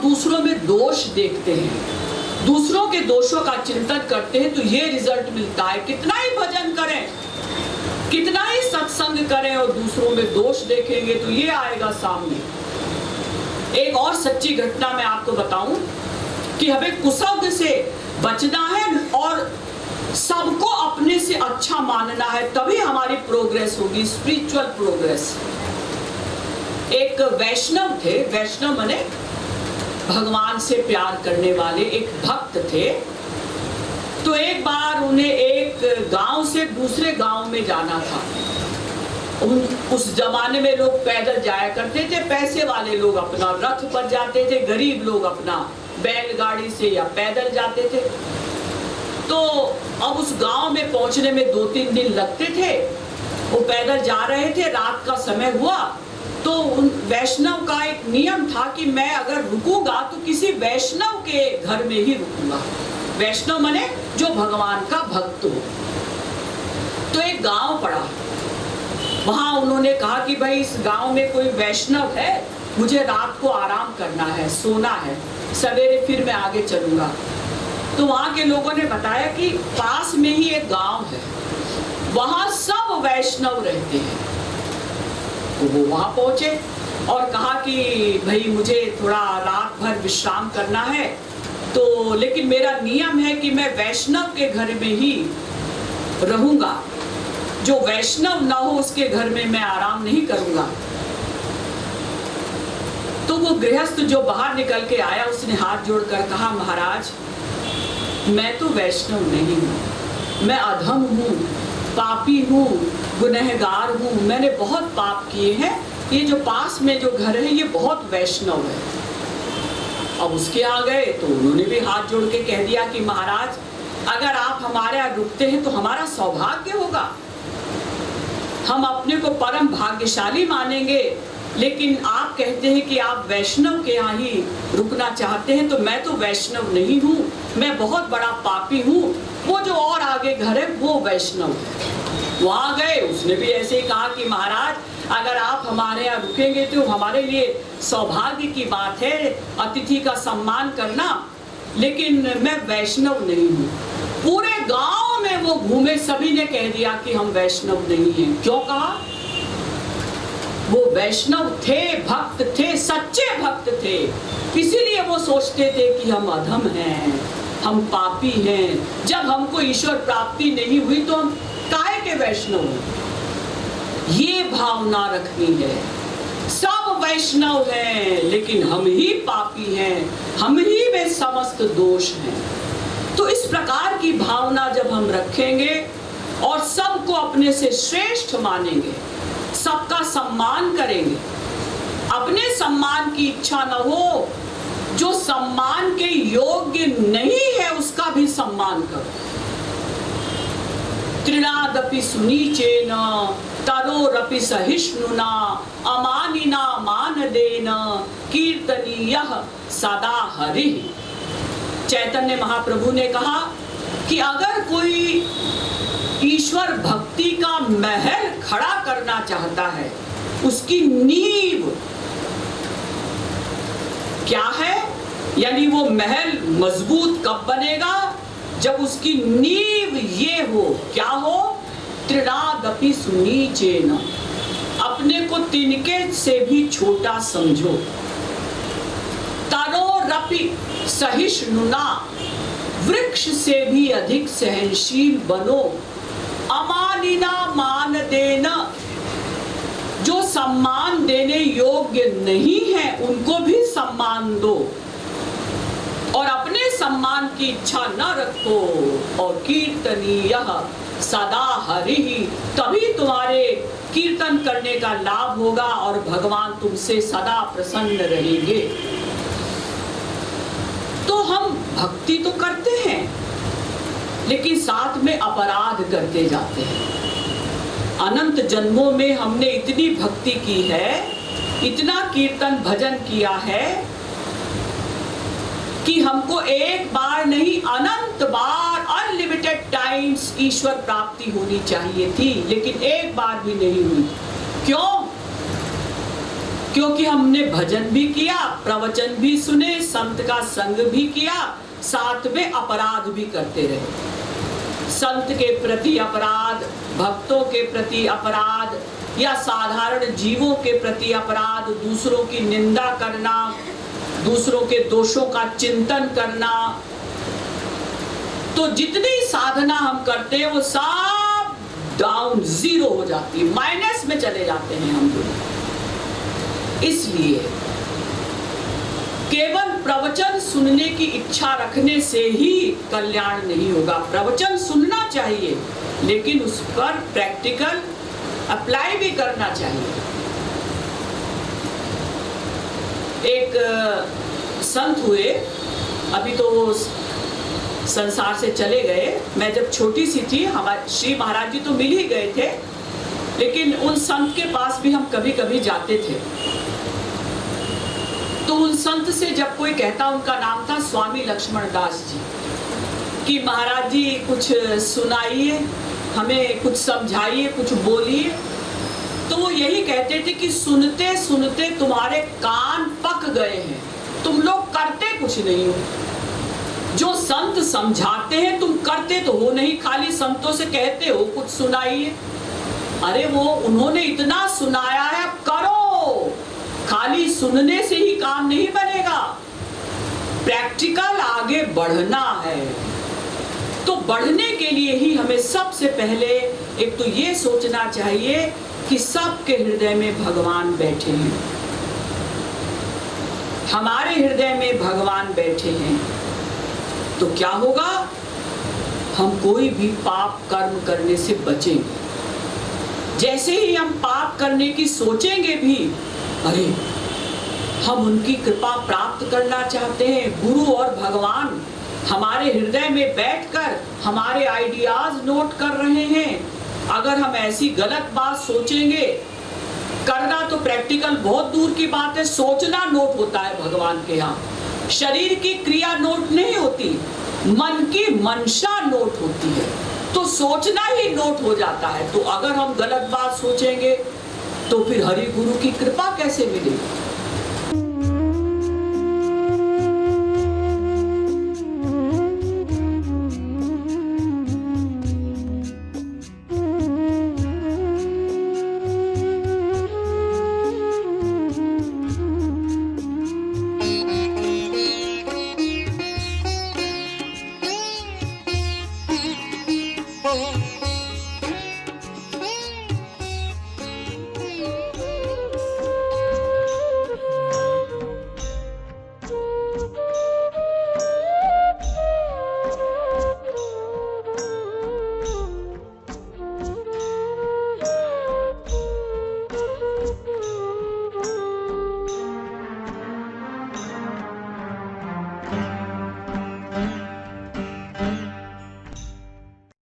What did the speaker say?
दूसरों में दोष देखते हैं, दूसरों के दोषों का चिंतन करते हैं, तो ये रिजल्ट मिलता है। कितना ही भजन करें, कितना ही सत्संग करें और दूसरों में दोष देखेंगे तो ये आएगा सामने। एक और सच्ची घटना मैं आपको बताऊं कि हमें कुसंग से बचना है और सबको अपने से अच्छा मानना है, तभी हमारी प्रोग्रेस होगी, स्पिरिचुअल प्रोग्रेस। एक वैष्णव थे, वैष्णव माने भगवान से प्यार करने वाले एक भक्त थे। तो एक बार उन्हें एक गांव से दूसरे गांव में जाना था। उस जमाने में लोग पैदल जाया करते थे, पैसे वाले लोग अपना रथ पर जाते थे, गरीब लोग अपना बैलगाड़ी से या पैदल जाते थे। तो अब उस गांव में पहुंचने में 2-3 दिन लगते थे। वो पैदल जा रहे थे, रात का समय हुआ। तो उन वैष्णव का एक नियम था कि मैं अगर रुकूंगा तो किसी वैष्णव के घर में ही रुकूंगा। वैष्णव माने जो भगवान का भक्त हो। तो एक गांव पड़ा, वहां उन्होंने कहा कि भाई इस गांव में कोई वैष्णव है, मुझे रात को आराम करना है, सोना है, सवेरे फिर मैं आगे चलूंगा। तो वहां के लोगों ने बताया कि पास में ही एक गांव है, वहां सब वैष्णव रहते हैं। तो वो वहां पहुंचे और कहा कि भाई मुझे थोड़ा रात भर विश्राम करना है, तो लेकिन मेरा नियम है कि मैं वैष्णव के घर में ही रहूंगा, जो वैष्णव ना हो उसके घर में मैं आराम नहीं करूंगा। तो वो गृहस्थ जो बाहर निकल के आया, उसने हाथ जोड़कर कहा, महाराज मैं तो वैष्णव नहीं हूँ, मैं अधम हूँ, पापी हूँ, गुनहगार हूँ, मैंने बहुत पाप किए हैं। ये जो पास में जो घर है ये बहुत वैष्णव है। अब उसके आ गए तो उन्होंने भी हाथ जोड़ के कह दिया कि महाराज अगर आप हमारे यहाँ रुकते हैं तो हमारा सौभाग्य होगा, हम अपने को परम भाग्यशाली मानेंगे। लेकिन आप कहते हैं कि आप वैष्णव के यहाँ ही रुकना चाहते हैं, तो मैं तो वैष्णव नहीं हूँ, मैं बहुत बड़ा पापी हूँ। वो जो और आगे घर है वो वैष्णव है। वहां गए, उसने भी ऐसे ही कहा कि महाराज अगर आप हमारे यहाँ रुकेंगे तो हमारे लिए सौभाग्य की बात है, अतिथि का सम्मान करना, लेकिन मैं वैष्णव नहीं हूँ। पूरे गांव में वो घूमे, सभी ने कह दिया कि हम वैष्णव नहीं हैं। क्यों कहा? वो वैष्णव थे, भक्त थे, सच्चे भक्त थे, इसीलिए वो सोचते थे कि हम अधम हैं, हम पापी हैं। जब हमको ईश्वर प्राप्ति नहीं हुई तो हम काहे के वैष्णव हैं? ये भावना रखनी है। सब वैष्णव हैं लेकिन हम ही पापी हैं, हम ही में समस्त दोष हैं। तो इस प्रकार की भावना जब हम रखेंगे और सबको अपने से श्रेष्ठ मानेंगे, सबका सम्मान करेंगे, अपने सम्मान की इच्छा न हो, जो सम्मान के योग्य नहीं है उसका भी सम्मान करो। त्रिनादपि सुनीचेन तरोरपि सहिष्णुना अमानिना मानदेन कीर्तनीयः सदा हरिः। चैतन्य महाप्रभु ने कहा कि अगर कोई ईश्वर भक्ति का महल खड़ा करना चाहता है, उसकी नींव क्या है, यानी वो महल मजबूत कब बनेगा? जब उसकी नींव ये हो, क्या हो? त्रिनादपि सुनीचेन, अपने को तिनके से भी छोटा समझो। तरोरपि सहिष्णुना, वृक्ष से भी अधिक सहनशील बनो। अमानिना मान देना, जो सम्मान देने योग्य नहीं है उनको भी सम्मान दो और अपने सम्मान की इच्छा न रखो। और कीर्तनीयः सदा हरिः, तभी तुम्हारे कीर्तन करने का लाभ होगा और भगवान तुमसे सदा प्रसन्न रहेंगे। तो हम भक्ति तो करते हैं लेकिन साथ में अपराध करते जाते हैं। अनंत जन्मों में हमने इतनी भक्ति की है, इतना कीर्तन भजन किया है कि हमको एक बार नहीं अनंत बार, अनलिमिटेड टाइम्स ईश्वर प्राप्ति होनी चाहिए थी, लेकिन एक बार भी नहीं हुई। क्यों? क्योंकि हमने भजन भी किया, प्रवचन भी सुने, संत का संग भी किया, साथ में अपराध भी करते रहे। संत के प्रति अपराध, भक्तों के प्रति अपराध, या साधारण जीवों के प्रति अपराध, दूसरों की निंदा करना, दूसरों के दोषों का चिंतन करना। तो जितनी साधना हम करते हैं वो सब डाउन, जीरो हो जाती है, माइनस में चले जाते हैं हम लोग। इसलिए केवल प्रवचन सुनने की इच्छा रखने से ही कल्याण नहीं होगा। प्रवचन सुनना चाहिए, लेकिन उस पर प्रैक्टिकल अप्लाई भी करना चाहिए। एक संत हुए, अभी तो संसार से चले गए। मैं जब छोटी सी थी, हमारे श्री महाराज जी तो मिल ही गए थे, लेकिन उन संत के पास भी हम कभी कभी जाते थे। तो उन संत से जब कोई कहता, उनका नाम था स्वामी लक्ष्मण दास जी, कि महाराज जी कुछ सुनाइए, हमें कुछ समझाइए, कुछ बोलिए, तो वो यही कहते थे कि सुनते सुनते तुम्हारे कान पक गए हैं, तुम लोग करते कुछ नहीं हो। जो संत समझाते हैं तुम करते तो हो नहीं, खाली संतों से कहते हो कुछ सुनाइए। अरे वो उन्होंने इतना सुनाया है, अब करो। खाली सुनने से ही काम नहीं बनेगा, प्रैक्टिकल आगे बढ़ना है। तो बढ़ने के लिए ही हमें सबसे पहले एक तो ये सोचना चाहिए कि सबके हृदय में भगवान बैठे हैं, हमारे हृदय में भगवान बैठे हैं। तो क्या होगा, हम कोई भी पाप कर्म करने से बचेंगे। जैसे ही हम पाप करने की सोचेंगे भी, अरे हम उनकी कृपा प्राप्त करना चाहते हैं, गुरु और भगवान हमारे हृदय में बैठकर हमारे आइडियाज नोट कर रहे हैं। अगर हम ऐसी गलत बात सोचेंगे, करना तो प्रैक्टिकल बहुत दूर की बात है, सोचना नोट होता है भगवान के यहाँ। शरीर की क्रिया नोट नहीं होती, मन की मंशा नोट होती है, तो सोचना ही नोट हो जाता है। तो अगर हम गलत बात सोचेंगे तो फिर हरि गुरु की कृपा कैसे मिलेगी?